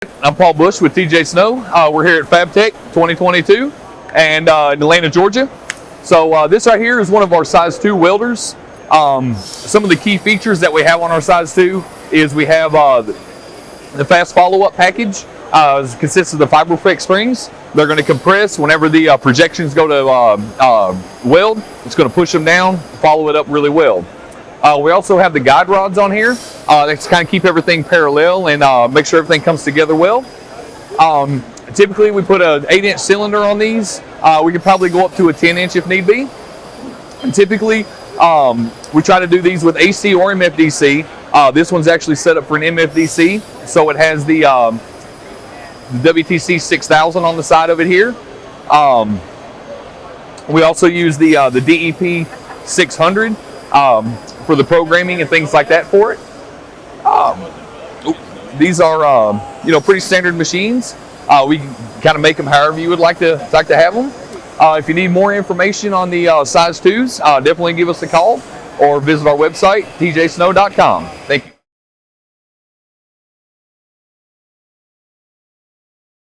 I'm Paul Bush with TJ Snow. We're here at FABTECH 2022 and in Atlanta, Georgia. So this right here is one of our size 2 welders. Some of the key features that we have on our size 2 is we have the fast follow-up package. Consists of the FABTECH springs. They're going to compress whenever the projections go to weld. It's going to push them down, follow it up really well. We also have the guide rods on here. That's kind of keep everything parallel and make sure everything comes together well. Typically we put an 8-inch cylinder on these. We could probably go up to a 10-inch if need be. And typically we try to do these with AC or MFDC. This one's actually set up for an MFDC, so it has the WTC 6000 on the side of it here. We also use the DEP 600 for the programming and things like that for it. These are pretty standard machines. We kind of make them however you would like to have them. If you need more information on the size 2s, definitely give us a call or visit our website, tjsnow.com. Thank you.